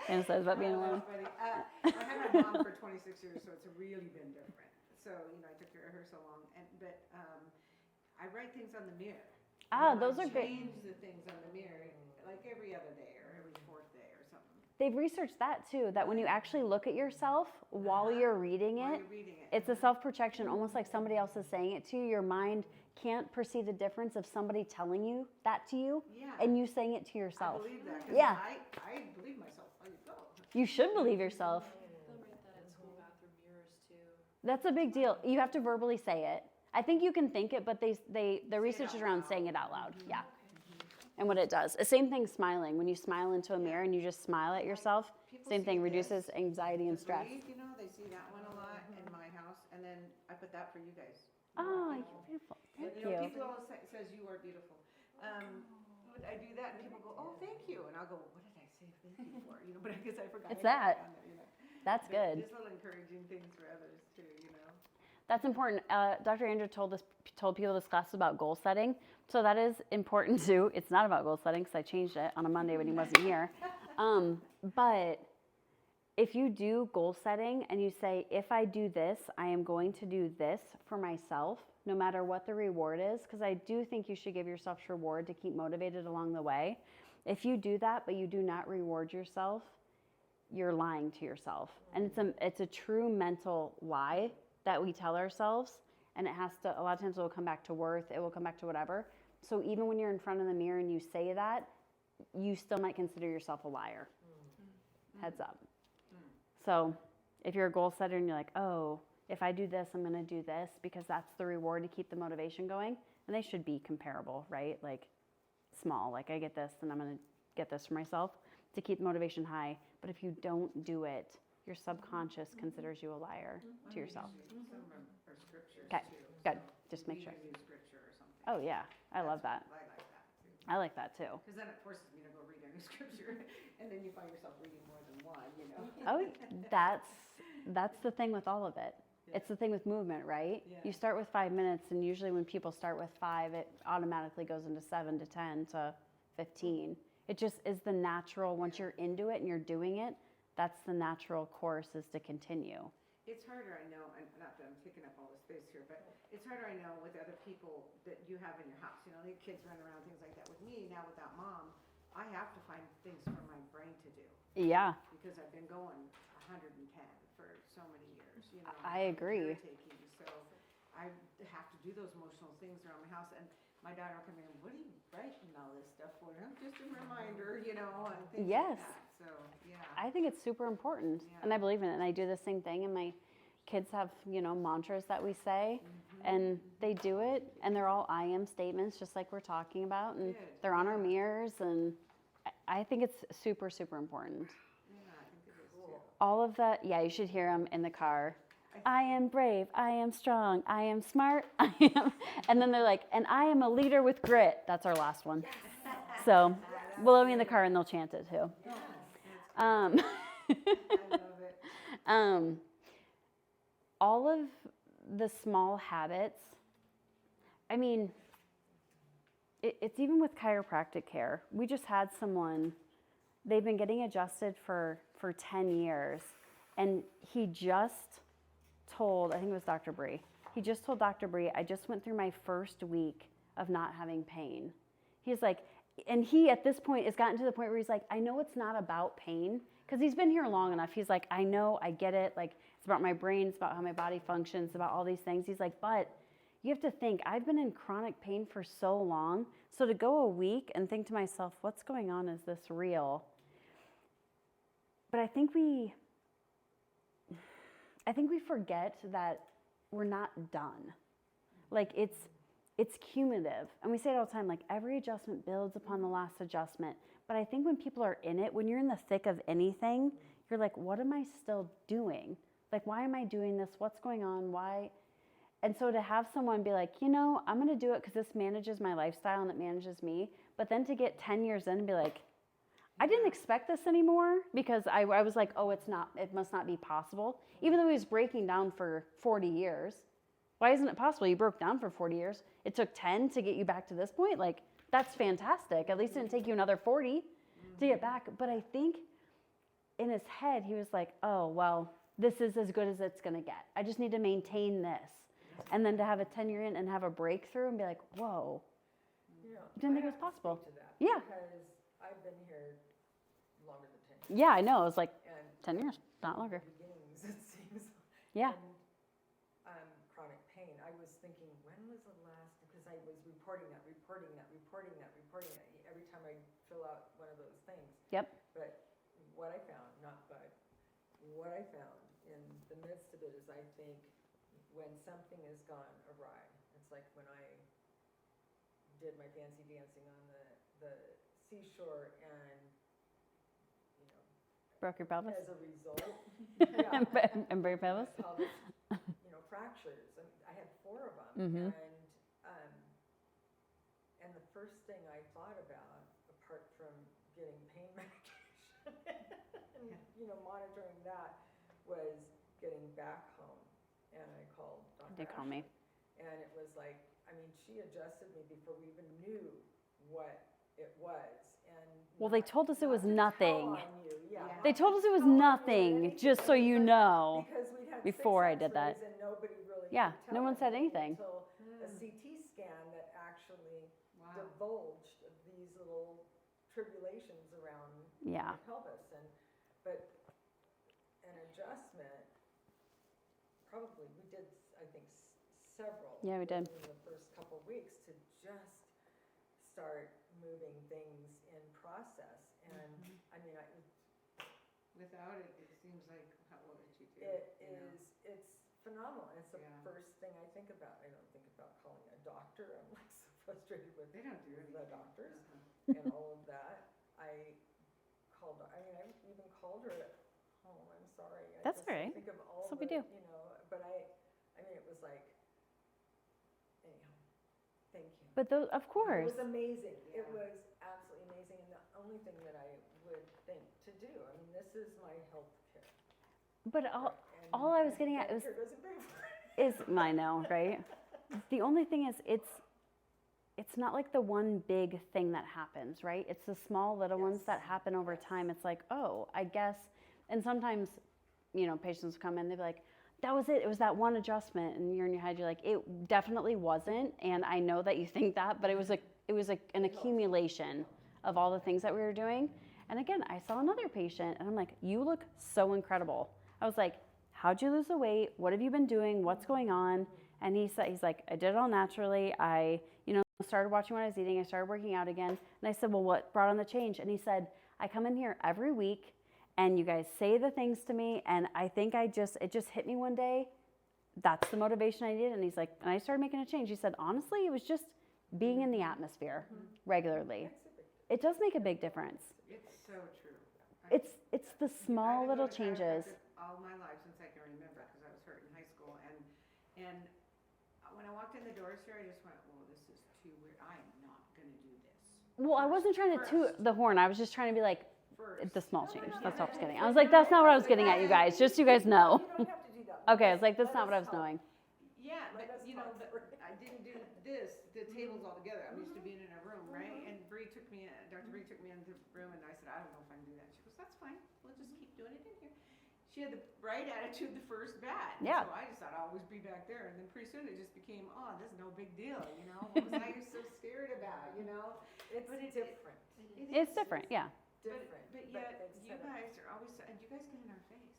Fantasize about being alone. I had my mom for 26 years, so it's really been different. So, you know, I took care of her so long. But I write things on the mirror. Ah, those are great. Change the things on the mirror like every other day or every 4th day or something. They've researched that too, that when you actually look at yourself while you're reading it, it's a self-protection, almost like somebody else is saying it to you. Your mind can't perceive the difference of somebody telling you that to you and you saying it to yourself. I believe that. 'Cause Yeah. I believe myself. Oh, you go. You should believe yourself. They'll write that at school bathroom mirrors too. That's a big deal. You have to verbally say it. I think you can think it, but the research is around saying it out loud. Yeah. And what it does. The same thing smiling. When you smile into a mirror and you just smile at yourself, same thing, reduces anxiety and stress. Breathe, you know, they see that one a lot in my house, and then I put that for you guys. Oh, you're beautiful. Thank You know, you. people always says you are beautiful. I do that, and people go, "Oh, thank you," and I'll go, "What did I say thank you for?" You know, but I guess I forgot. It's I put that. on there, you know. That's But good. just little encouraging things for others too, you know. That's important. Dr. Andrew told people this class was about goal setting. So that is important too. It's not about goal setting because I changed it on a Monday when he wasn't here. But if you do goal setting and you say, if I do this, I am going to do this for myself, no matter what the reward is, because I do think you should give yourself reward to keep motivated along the way. If you do that, but you do not reward yourself, you're lying to yourself. And it's a true mental lie that we tell ourselves, and it has to, a lot of times it will come back to worth, it will come back to whatever. So even when you're in front of the mirror and you say that, you still might consider yourself a liar. Heads up. So if you're a goal setter and you're like, oh, if I do this, I'm going to do this because that's the reward to keep the motivation going, and they should be comparable, right? Like small, like I get this and I'm going to get this for myself to keep the motivation high. But if you don't do it, your subconscious considers you a liar to yourself. Some are scriptures Okay, too. good. So Just make we sure. use scripture or something. Oh yeah, I love that. I like that too. I like that too. Because then it forces me to go read a new scripture, and then you find yourself reading more than one, you know. Oh, that's the thing with all of it. It's the thing with movement, right? Yeah. You start with 5 minutes, and usually when people start with 5, it automatically goes into 7 to 10 to 15. It just is the natural, once you're into it and you're doing it, that's the natural course is to continue. It's harder, I know, and not that I'm taking up all the space here, but it's harder, I know, with other people that you have in your house. You know, the kids run around, things like that. With me, now without mom, I have to find things for my brain to do Yeah, because I've been going 110 for so many years, you know. I agree. Caretaking, so I have to do those emotional things around my house. And my daughter will come in, what are you writing all this stuff for? And I'm just a reminder, you know, and things Yes. like that. So, yeah. I think it's super important, Yeah. and I believe in it. And I do the same thing. And my kids have, mantras that we say, and they do it, and they're all I am statements, just like we're talking about, and Good. they're on our mirrors. And I think it's super, super important. Yeah, I think it is too. All of that, yeah, you should hear them in the car. I am brave, I am strong, I am smart, I am, and then they're like, and I am a leader with grit. That's our last one. So we'll let me in the car and they'll chant it too. Yes, Um, I love it. all of the small habits, I mean, it's even with chiropractic care. We just had someone, they've been getting adjusted for 10 years, and he just told, I think it was Dr. Bree, he just told Dr. Bree, I just went through my first week of not having pain. He's like, and he at this point has gotten to the point where he's like, I know it's not about pain, because he's been here long enough. He's like, I know, I get it. Like, it's about my brain, it's about how my body functions, it's about all these things. He's like, but you have to think, I've been in chronic pain for so long. So to go a week and think to myself, what's going on? Is this real? But I think we forget that we're not done. Like, it's cumulative. And we say it all the time, like, every adjustment builds upon the last adjustment. But I think when people are in it, when you're in the thick of anything, you're like, what am I still doing? Like, why am I doing this? What's going on? Why? And so to have someone be like, I'm going to do it because this manages my lifestyle and it manages me. But then to get 10 years in and be like, I didn't expect this anymore, because I was like, oh, it must not be possible. Even though he was breaking down for 40 years. Why isn't it possible? You broke down for 40 years. It took 10 to get you back to this point. Like, that's fantastic. At least it didn't take you another 40 to get back. But I think in his head, he was like, oh, well, this is as good as it's going to get. I just need to maintain this. And then to have a 10-year in and have a breakthrough and be like, whoa, didn't think it was possible. To that Yeah. Because I've been here longer than 10 years. Yeah, I know. It was like And 10 years, not longer. beginnings, it seems. Yeah. And chronic pain. I was thinking, when was the last, because I was reporting that every time I fill out one of those things. Yep. But what I found, what I found in the midst of it is, I think when something has gone awry, it's like when I did my fancy dancing on the seashore and, Broke your pelvis? as a result, And break pelvis? pelvis, fractures. I had 4 of them, Mhm. and the first thing I thought about, apart from getting pain medication and monitoring that, was getting back home. And I called Dr. They call me. Ashley, and it was like, she adjusted me before we even knew what it was. And Well, they told us it was not to tell nothing. on you, yeah, not They told us it was tell on you or nothing, anything, just so you know. because we'd had before 6 I did that. X-rays and nobody really Yeah, could no tell one said anything. until a CT scan that actually Wow. divulged these little tribulations around Yeah. the pelvis. But an adjustment, probably, we did, I think, several. Yeah, we did. In the first couple of weeks to just start moving things in process. And Without it, it seems like, what would you do? it's phenomenal. It's the Yeah. first thing I think about. I don't think about calling a doctor. I'm like so frustrated with They don't do the anything. doctors Uh-huh. and all of that. I even called her at home. I'm sorry. That's I just all right. think of all That's what we the, do. but it was like, anyhow, thank you. But those, of It course. was amazing. It Yeah. was absolutely amazing. And the only thing that I would think to do, this is my health care. But all I was getting at was, Medicare doesn't pay for it. I know, right? The only thing is, it's not like the one big thing that happens, right? It's the small little ones Yes. that happen over time. It's like, oh, I guess, and sometimes, patients come in, they're like, that was it. It was that one adjustment, and you're in your head. You're like, it definitely wasn't, and I know that you think that, but it was an accumulation of all the things that we were doing. And again, I saw another patient, and I'm like, you look so incredible. I was like, how'd you lose the weight? What have you been doing? What's going on? And he's like, I did it all naturally. I, started watching what I was eating. I started working out again. And I said, well, what brought on the change? And he said, I come in here every week, and you guys say the things to me, and I think it just hit me one day. That's the motivation I needed. And he's like, and I started making a change. He said, honestly, it was just being in the atmosphere regularly. It does make a big difference. It's so true. It's the small little changes. All my life since I can remember, because I was hurt in high school, and when I walked in the doors here, I just went, well, this is too weird. I am not gonna do this. Well, I wasn't trying to toot the horn. I was just trying to be like, First. the small change. That's what I was getting. I was like, that's not what I was getting at, you guys. Just so you guys know. You don't have to do that. Okay, I was like, that's not what I was knowing. Yeah, but but I didn't do the tables all together. I'm used to being in a room, right? And Dr. Bree took me into the room, and I said, I don't know if I can do that. She goes, that's fine. We'll just keep doing it in here. She had the right attitude the first bat. Yeah. So I just thought I'd always be back there. And then pretty soon it just became, oh, this is no big deal, What was I so scared about, It's But it- different. It's different, yeah. Different. But yet, you guys are always, and you guys get in our face.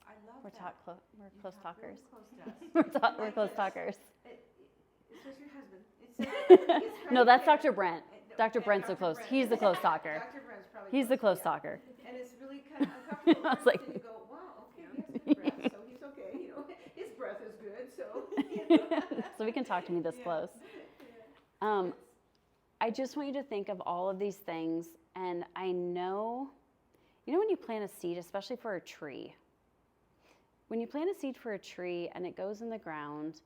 I love We're that. we're You close talk really talkers. close to us. We're close talkers. Especially your husband. It's No, that's right Dr. Brent. there. Dr. Brent's the close. Brent. He's the close talker. Dr. Brent's probably He's the close yeah. talker. And it's really kind of uncomfortable. I was like- And you go, wow, okay, he has good breath, so he's okay. His breath is good, so. So we can talk to me this Yeah. close. I just want you to think of all of these things, and I know, when you plant a seed, especially for a tree, when you plant a seed for a tree and it goes in the ground,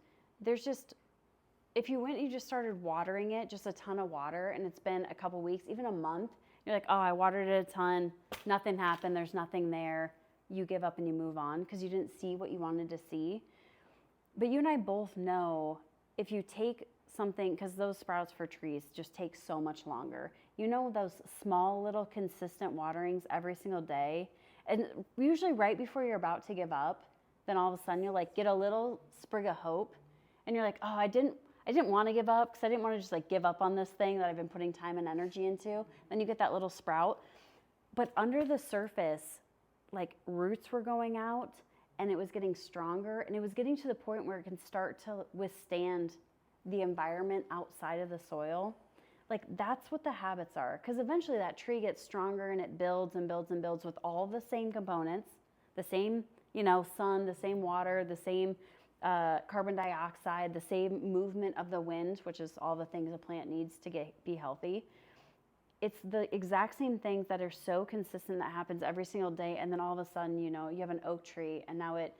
if you went and you just started watering it, just a ton of water, and it's been a couple weeks, even a month, you're like, oh, I watered it a ton, nothing happened, there's nothing there. You give up and you move on because you didn't see what you wanted to see. But you and I both know if you take something, because those sprouts for trees just take so much longer. Those small little consistent waterings every single day, and usually right before you're about to give up, then all of a sudden you'll get a little sprig of hope, and you're like, oh, I didn't want to give up because I didn't want to just give up on this thing that I've been putting time and energy into. Then you get that little sprout, but under the surface, roots were going out, and it was getting stronger, and it was getting to the point where it can start to withstand the environment outside of the soil. That's what the habits are, because eventually that tree gets stronger and it builds and builds and builds with all the same components, the same, sun, the same water, the same carbon dioxide, the same movement of the wind, which is all the things a plant needs to be healthy. It's the exact same things that are so consistent that happens every single day, and then all of a sudden, you have an oak tree, and now it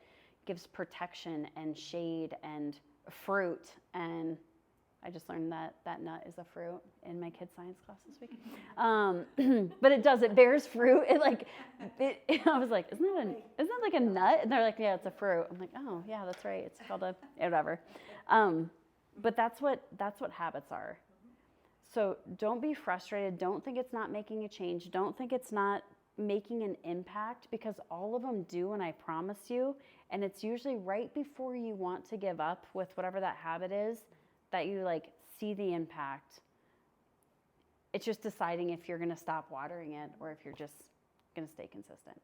gives protection and shade and fruit, and I just learned that nut is a fruit in my kids' science class this week. But it bears fruit. I was like, isn't that like a nut? And they're like, yeah, it's a fruit. I'm like, oh yeah, that's right. It's called a whatever. But that's what habits are. So don't be frustrated. Don't think it's not making a change. Don't think it's not making an impact, because all of them do, and I promise you. And it's usually right before you want to give up with whatever that habit is that you see the impact. It's just deciding if you're going to stop watering it or if you're just going to stay consistent.